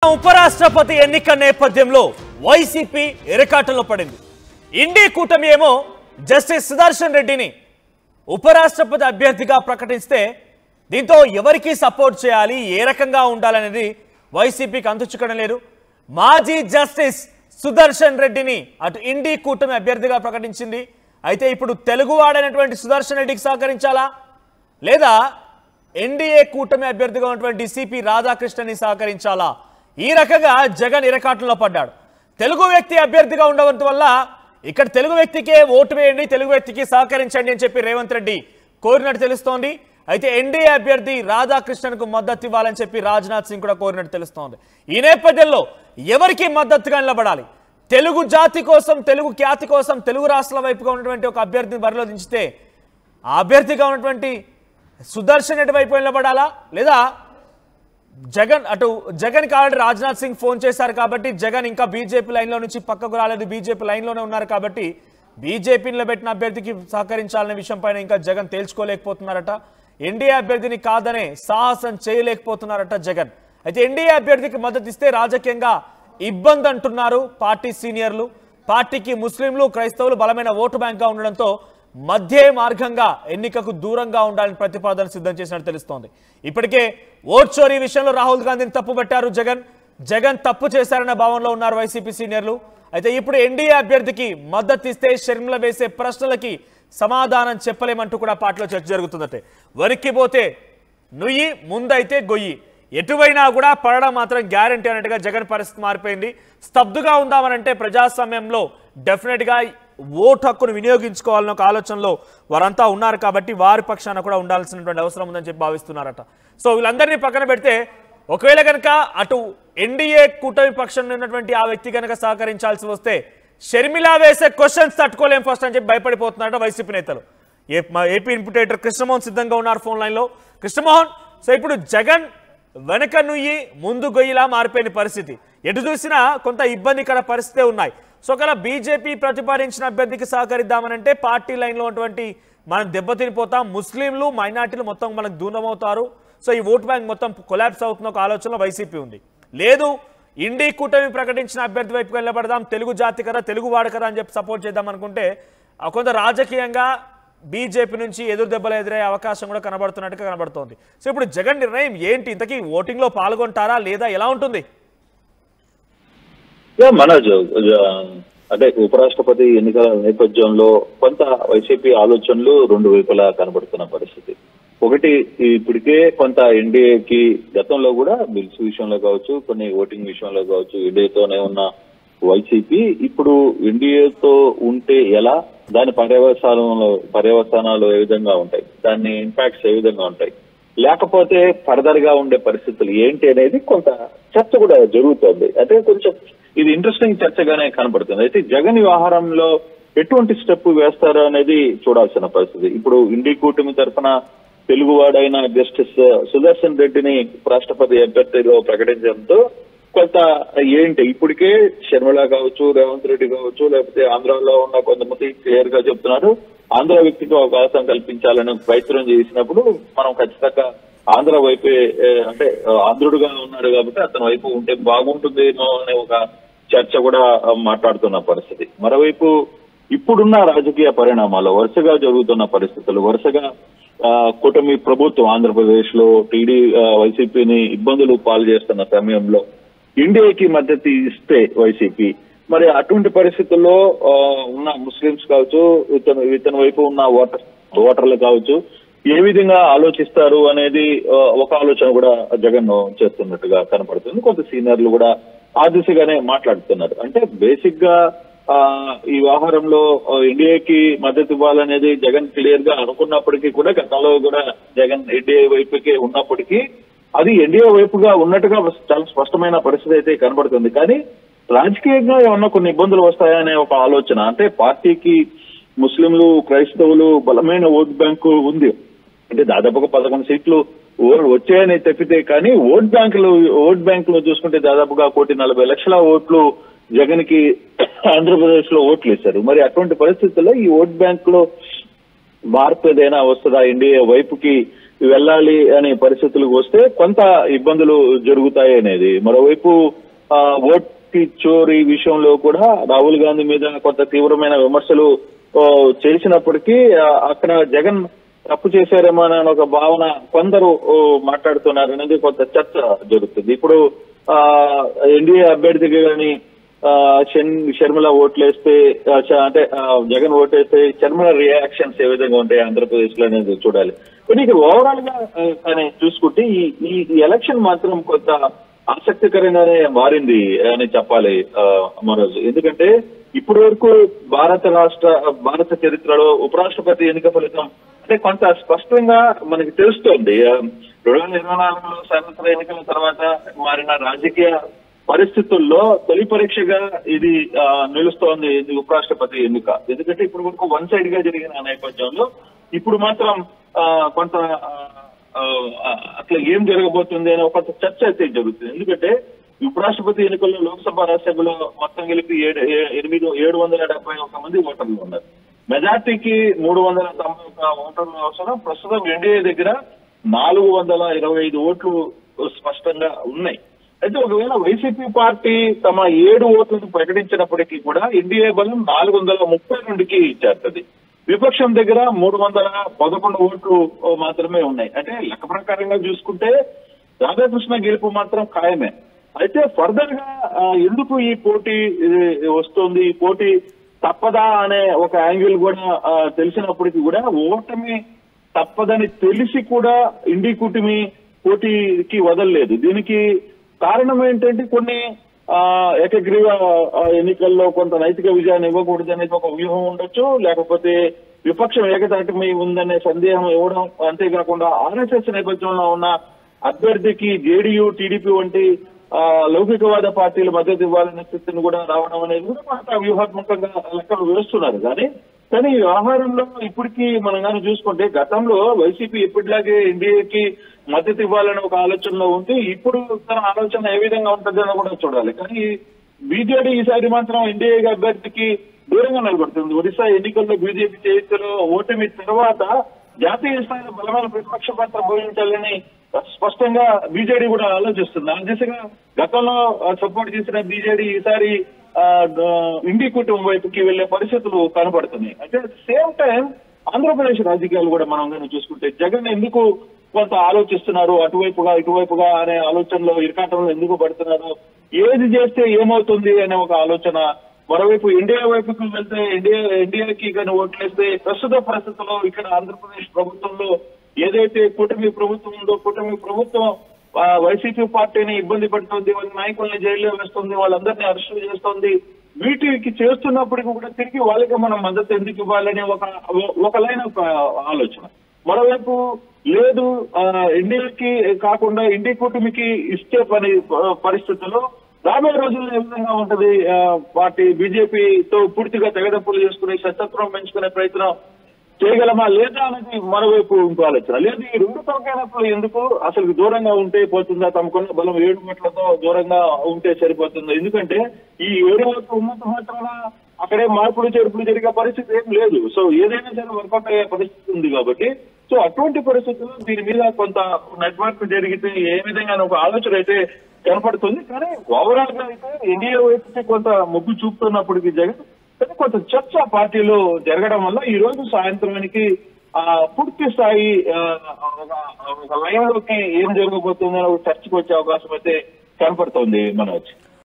ఉపరాష్ట్రపతి ఎన్నిక నేపథ్యంలో వైసీపీ ఇరకాటంలో పడింది. ఇండి కూటమి ఏమో జస్టిస్ సుదర్శన్ రెడ్డిని ఉపరాష్ట్రపతి అభ్యర్థిగా ప్రకటిస్తే దీంతో ఎవరికి సపోర్ట్ చేయాలి, ఏ రకంగా ఉండాలనేది వైసీపీకి అంతుచుకడం లేదు. మాజీ జస్టిస్ సుదర్శన్ రెడ్డిని అటు ఇండి కూటమి అభ్యర్థిగా ప్రకటించింది. అయితే ఇప్పుడు తెలుగువాడైనటువంటి సుదర్శన్ రెడ్డికి సహకరించాలా లేదా ఎన్డీఏ కూటమి అభ్యర్థిగా ఉన్నటువంటి సిపి రాధాకృష్ణని సహకరించాలా? ఈ రకంగా జగన్ ఇరకాటంలో పడ్డాడు. తెలుగు వ్యక్తి అభ్యర్థిగా ఉండడం వల్ల ఇక్కడ తెలుగు వ్యక్తికే ఓటు వేయండి, తెలుగు వ్యక్తికి సహకరించండి అని చెప్పి రేవంత్ రెడ్డి కోరినట్టు తెలుస్తోంది. అయితే ఎన్డీఏ అభ్యర్థి రాధాకృష్ణన్కు మద్దతు ఇవ్వాలని చెప్పి రాజ్నాథ్ సింగ్ కూడా కోరినట్టు తెలుస్తోంది. ఈ నేపథ్యంలో ఎవరికి మద్దతుగా నిలబడాలి? తెలుగు జాతి కోసం, తెలుగు ఖ్యాతి కోసం తెలుగు రాష్ట్రాల వైపుగా ఉన్నటువంటి ఒక అభ్యర్థిని బరిలో దించితే ఆ అభ్యర్థిగా ఉన్నటువంటి సుదర్శన్ రెడ్డి వైపు నిలబడాలా లేదా జగన్కి ఆల్రెడీ రాజ్నాథ్ సింగ్ ఫోన్ చేశారు కాబట్టి జగన్ ఇంకా బీజేపీ లైన్లో నుంచి పక్కకు రాలేదు, బీజేపీ లైన్లోనే ఉన్నారు కాబట్టి బీజేపీ నిలబెట్టిన అభ్యర్థికి సహకరించాలనే విషయం పైన ఇంకా జగన్ తేల్చుకోలేకపోతున్నారట. ఎన్డీఏ అభ్యర్థిని కాదనే సాహసం చేయలేకపోతున్నారట జగన్. అయితే ఎన్డీఏ అభ్యర్థికి మద్దతు ఇస్తే రాజకీయంగా ఇబ్బంది అంటున్నారు పార్టీ సీనియర్లు. పార్టీకి ముస్లింలు, క్రైస్తవులు బలమైన ఓటు బ్యాంక్గా ఉండడంతో మధ్య మార్గంగా ఎన్నికకు దూరంగా ఉండాలని ప్రతిపాదన సిద్ధం చేసినట్టు తెలుస్తోంది. ఇప్పటికే ఓట్ చోరీ విషయంలో రాహుల్ గాంధీని తప్పుపట్టారు జగన్ తప్పు చేశారన్న భావనలో ఉన్నారు వైసీపీ సీనియర్లు. అయితే ఇప్పుడు ఎన్డీఏ అభ్యర్థికి మద్దతు ఇస్తే షర్మిల వేసే ప్రశ్నలకి సమాధానం చెప్పలేమంటూ కూడా పార్టీలో చర్చ జరుగుతుందటే. వరిక్కిపోతే నుయ్యి, ముందైతే గొయ్యి, ఎటువైనా కూడా పడడం మాత్రం గ్యారంటీ అన్నట్టుగా జగన్ పరిస్థితి మారిపోయింది. స్తబ్దుగా ఉందామనంటే ప్రజాస్వామ్యంలో డెఫినెట్గా ఓటు హక్కును వినియోగించుకోవాలన్న ఒక ఆలోచనలో వారంతా ఉన్నారు కాబట్టి వారి పక్షాన కూడా ఉండాల్సినటువంటి అవసరం ఉందని చెప్పి భావిస్తున్నారట. సో వీళ్ళందరినీ పక్కన పెడితే ఒకవేళ కనుక అటు ఎన్డీఏ కూటమి పక్షంలో ఉన్నటువంటి ఆ వ్యక్తి కనుక సహకరించాల్సి వస్తే షర్మిల వేసే క్వశ్చన్స్ తట్టుకోలేం ఫస్ట్ అని చెప్పి భయపడిపోతున్నారట వైసీపీ నేతలు. ఏపీ ఇన్పుటేటర్ కృష్ణమోహన్ సిద్ధంగా ఉన్నారు ఫోన్ లైన్లో. కృష్ణమోహన్, సో ఇప్పుడు జగన్ వెనక నుయ్యి ముందు గొయ్యిలా మారిపోయిన పరిస్థితి, ఎటు చూసినా కొంత ఇబ్బందికర పరిస్థితే ఉన్నాయి. సో ఒకవేళ బీజేపీ ప్రతిపాదించిన అభ్యర్థికి సహకరిద్దామనంటే పార్టీ లైన్లో ఉన్నటువంటి మనం దెబ్బతినిపోతాం, ముస్లింలు, మైనార్టీలు మొత్తం మనకు దూరం అవుతారు, సో ఈ ఓట్ బ్యాంక్ మొత్తం కొలాప్స్ అవుతున్న ఒక ఆలోచనలో వైసీపీ ఉంది. లేదు ఇండి కూటమి ప్రకటించిన అభ్యర్థి వైపుకి వెళ్ళబడదాం, తెలుగు జాతి కదా, తెలుగు వాడకరా అని చెప్పి సపోర్ట్ చేద్దాం అనుకుంటే కొంత రాజకీయంగా బీజేపీ నుంచి ఎదురు దెబ్బలు ఎదురయ్యే అవకాశం కూడా కనబడుతున్నట్టుగా కనబడుతోంది. సో ఇప్పుడు జగన్ నిర్ణయం ఏంటి? ఇంతకీ ఓటింగ్లో పాల్గొంటారా లేదా ఎలా ఉంటుంది? మనోజ్, అంటే ఉపరాష్ట్రపతి ఎన్నికల నేపథ్యంలో కొంత వైసీపీ ఆలోచనలు రెండు వైపులా కనబడుతున్న పరిస్థితి. ఒకటి, ఇప్పటికే కొంత ఎన్డీఏకి గతంలో కూడా బిల్స్ విషయంలో కావచ్చు, కొన్ని ఓటింగ్ విషయంలో కావచ్చు ఎన్డీఏతోనే ఉన్న వైసీపీ ఇప్పుడు ఎన్డీఏతో ఉంటే ఎలా, దాని పర్యవసానాలు ఏ విధంగా ఉంటాయి, దాని ఇంపాక్ట్స్ ఏ విధంగా ఉంటాయి, లేకపోతే ఫర్దర్ గా ఉండే పరిస్థితులు ఏంటి అనేది కొంత చర్చ కూడా జరుగుతోంది. అంటే కొంచెం ఇది ఇంట్రెస్టింగ్ చర్చగానే కనబడుతుంది. అయితే జగన్ వ్యవహారంలో ఎటువంటి స్టెప్ వేస్తారో అనేది చూడాల్సిన పరిస్థితి. ఇప్పుడు ఇండి కూటమి తరఫున తెలుగువాడైన జస్టిస్ సుదర్శన్ రెడ్డిని రాష్ట్రపతి అభ్యర్థిలో ప్రకటించడంతో కొంత ఏంటి, ఇప్పటికే షర్మిల కావచ్చు, రేవంత్ రెడ్డి కావచ్చు, లేకపోతే ఆంధ్రాలో ఉన్న కొంతమంది క్లియర్ గా చెప్తున్నారు ఆంధ్ర వ్యక్తికి అవకాశం కల్పించాలని ప్రయత్నం చేసినప్పుడు మనం ఖచ్చితంగా ఆంధ్ర వైపే, అంటే ఆంధ్రుడుగా ఉన్నాడు కాబట్టి అతని వైపు ఉంటే బాగుంటుందేమో అనే ఒక చర్చ కూడా మాట్లాడుతున్న పరిస్థితి. మరోవైపు ఇప్పుడున్న రాజకీయ పరిణామాలు, వరుసగా జరుగుతున్న పరిస్థితులు, వరుసగా కూటమి ప్రభుత్వం ఆంధ్రప్రదేశ్ లో వైసీపీని ఇబ్బందులు పాలు చేస్తున్న సమయంలో ఇండియాకి మద్దతు ఇస్తే వైసీపీ, మరి అటువంటి పరిస్థితుల్లో ఉన్న ముస్లింస్ కావచ్చు, ఇతని వైపు ఉన్న ఓటర్లు కావచ్చు ఏ విధంగా ఆలోచిస్తారు అనేది ఒక ఆలోచన కూడా జగన్ చేస్తున్నట్టుగా కనపడుతుంది. కొంత సీనియర్లు కూడా ఆ దిశగానే మాట్లాడుతున్నారు. అంటే బేసిక్ గా ఈ వ్యవహారంలో ఎన్డీఏకి మద్దతు ఇవ్వాలనేది జగన్ క్లియర్ గా అనుకున్నప్పటికీ కూడా గతంలో కూడా జగన్ ఎన్డీఏ వైపుకే ఉన్నప్పటికీ అది ఎన్డీఏ వైపుగా ఉన్నట్టుగా చాలా స్పష్టమైన పరిస్థితి అయితే కనబడుతుంది. కానీ రాజకీయంగా ఏమన్నా కొన్ని ఇబ్బందులు వస్తాయనే ఒక ఆలోచన, అంటే పార్టీకి ముస్లింలు, క్రైస్తవులు బలమైన ఓట్ బ్యాంకు ఉంది, అంటే దాదాపుగా 11 సీట్లు వచ్చాయని తప్పితే కానీ ఓట్ బ్యాంకులు చూసుకుంటే దాదాపుగా 1,40,00,000 ఓట్లు జగన్ కి ఆంధ్రప్రదేశ్ లో ఓట్లు ఇస్తారు. మరి అటువంటి పరిస్థితుల్లో ఈ ఓట్ బ్యాంక్ లో మార్పు ఏదైనా వస్తుందా, ఎన్డీఏ వైపుకి వెళ్ళాలి అనే పరిస్థితులకు వస్తే కొంత ఇబ్బందులు జరుగుతాయి అనేది. మరోవైపు ఓటు చోరీ విషయంలో కూడా రాహుల్ గాంధీ మీద కొంత తీవ్రమైన విమర్శలు చేసినప్పటికీ అక్కడ జగన్ తప్పు చేశారేమో అనే ఒక భావన కొందరు మాట్లాడుతున్నారు అనేది కొంత చర్చ జరుగుతుంది. ఇప్పుడు ఎన్డీఏ అభ్యర్థికి కానీ షర్మిల ఓట్లేస్తే అంటే జగన్ ఓటేస్తే షర్మిల రియాక్షన్స్ ఏ విధంగా ఉంటాయి ఆంధ్రప్రదేశ్ లో అనేది చూడాలి. కానీ ఇక్కడ ఓవరాల్ గా కానీ చూసుకుంటే ఈ ఎలక్షన్ మాత్రం కొంత ఆసక్తికరంగానే మారింది అని చెప్పాలి మనోజ్. ఎందుకంటే ఇప్పటి వరకు భారత చరిత్రలో ఉపరాష్ట్రపతి ఎన్నిక ఫలితం అంటే కొంత స్పష్టంగా మనకి తెలుస్తోంది. 2024లో సార్వత్రిక ఎన్నికల తర్వాత మారిన రాజకీయ పరిస్థితుల్లో తొలి పరీక్షగా ఇది నిలుస్తోంది ఉపరాష్ట్రపతి ఎన్నిక. ఎందుకంటే ఇప్పుడు వరకు వన్ సైడ్ గా జరిగిన నేపథ్యంలో ఇప్పుడు మాత్రం కొంత అట్లా ఏం జరగబోతుంది అనే ఒక చర్చ అయితే జరుగుతుంది. ఎందుకంటే ఉపరాష్ట్రపతి ఎన్నికల్లో లోక్సభ రాజ్యసభలో మొత్తం కలిపి 771 మంది ఓటర్లు ఉన్నారు. మెజార్టీకి 391 ఓటర్లు అవసరం. ప్రస్తుతం ఎన్డీఏ దగ్గర 425 ఓట్లు స్పష్టంగా ఉన్నాయి. అయితే ఒకవేళ వైసీపీ పార్టీ తమ 7 ఓట్లను ప్రకటించినప్పటికీ కూడా ఎన్డీఏ బలం 432కి చేరుతుంది. విపక్షం దగ్గర 311 ఓట్లు మాత్రమే ఉన్నాయి. అంటే లెక్క ప్రకారంగా చూసుకుంటే రాధాకృష్ణ గెలుపు మాత్రం ఖాయమే. అయితే ఫర్దర్ గా ఎందుకు ఈ పోటీ వస్తుంది, ఈ పోటీ తప్పదా అనే ఒక యాంగిల్ కూడా తెలిసినప్పటికీ కూడా ఓటమి తప్పదని తెలిసి కూడా ఇండి కూటమి పోటీకి వదలలేదు. దీనికి కారణం ఏంటంటే కొన్ని ఏకగ్రీవ ఎన్నికల్లో కొంత నైతిక విజయాన్ని ఇవ్వకూడదు అనేది ఒక వ్యూహం ఉండొచ్చు, లేకపోతే విపక్షం ఏకతాటిమై ఉందనే సందేహం ఇవ్వడం. అంతేకాకుండా ఆర్ఎస్ఎస్ నేపథ్యంలో ఉన్న అభ్యర్థికి జేడీయూ టీడీపీ వంటి లౌకికవాద పార్టీలు మద్దతు ఇవ్వాలనే స్థితిని కూడా రావడం అనేది కూడా కొంత వ్యూహాత్మకంగా లెక్కలు వేస్తున్నారు. కానీ ఈ వ్యవహారంలో ఇప్పటికీ మనం కానీ చూసుకుంటే గతంలో వైసీపీ ఎప్పటిలాగే ఎన్డీఏకి మద్దతు ఇవ్వాలనే ఒక ఆలోచనలో ఉంది. ఇప్పుడు తన ఆలోచన ఏ విధంగా ఉంటుందని కూడా చూడాలి. కానీ బీజేడీ ఈసారి మాత్రం ఎన్డీఏ అభ్యర్థికి దూరంగా నిలబడుతుంది. ఒడిశా ఎన్నికల్లో బీజేపీ చేతిలో ఓటమి తర్వాత జాతీయ స్థాయిలో బలమైన ప్రతిపక్ష పాత్ర పోషించాలని స్పష్టంగా బీజేడీ కూడా ఆలోచిస్తుంది. ఆ దిశగా గతంలో సపోర్ట్ చేసిన బీజేడీ ఈసారి ఇండి కూటమి వైపుకి వెళ్లే పరిస్థితులు కనబడుతున్నాయి. అయితే సేమ్ టైం ఆంధ్రప్రదేశ్ రాజకీయాలు కూడా మనం కానీ చూసుకుంటే జగన్ ఎందుకు కొంత ఆలోచిస్తున్నారు, అటువైపుగా ఇటువైపుగా అనే ఆలోచనలో ఇరకాటంలో ఎందుకు పడుతున్నారు, ఏది చేస్తే ఏమవుతుంది అనే ఒక ఆలోచన. మరోవైపు ఎన్డీఏ వైపుకు వెళ్తే ఎన్డీఏకి కానీ ఓట్లేస్తే ప్రస్తుత పరిస్థితుల్లో ఇక్కడ ఆంధ్రప్రదేశ్ ప్రభుత్వంలో ఏదైతే కూటమి ప్రభుత్వం ఉందో కూటమి ప్రభుత్వం వైసీపీ పార్టీని ఇబ్బంది పెడుతుంది, వాళ్ళ నాయకుల్ని జైల్లో వేస్తుంది, వాళ్ళందరినీ అరెస్టు చేస్తుంది. వీటికి చేస్తున్నప్పటికీ కూడా తిరిగి వాళ్ళకి మనం మద్దతు ఎందుకు ఇవ్వాలనే ఒక లైన్ ఒక ఆలోచన. మరోవైపు లేదు ఎన్డీఏకి కాకుండా ఇండి కూటమికి ఇచ్చే పరిస్థితుల్లో రాబోయే రోజుల్లో ఏ విధంగా ఉంటది, పార్టీ బీజేపీతో పూర్తిగా తెగదప్పులు చేసుకుని శత్రుత్వం పెంచుకునే ప్రయత్నం చేయగలమా లేదా అనేది మరోవైపు ఇంకో ఆలోచన. లేదు ఈ రెండు తరగైనప్పుడు ఎందుకు అసలు దూరంగా ఉంటే పోతుందా, తమకున్న బలం 7 ఓట్లతో దూరంగా ఉంటే సరిపోతుందా? ఎందుకంటే ఈ 7 ఓట్లు ఉన్నంత మాత్రాన అక్కడే మార్పులు చేర్పులు జరిగే పరిస్థితి ఏం లేదు. సో ఏదైనా సరే వర్కౌట్ అయ్యే పరిస్థితి ఉంది కాబట్టి సో అటువంటి పరిస్థితుల్లో దీని మీద కొంత నెట్వర్క్ జరిగితే ఏ విధంగా ఒక ఆలోచన అయితే కనపడుతుంది. కానీ ఓవరాల్ గా అయితే ఎన్డీఏ వైపు కొంత మొగ్గు చూపుతున్నప్పటికీ జగన్ కొంత చర్చ పార్టీలో జరగడం వల్ల ఈ రోజు సాయంత్రానికి పూర్తి స్థాయి ఒక లైన్ లోకి ఏం జరగబోతుందని ఒక చర్చకు వచ్చే అవకాశం అయితే కనపడుతోంది మనోజ్.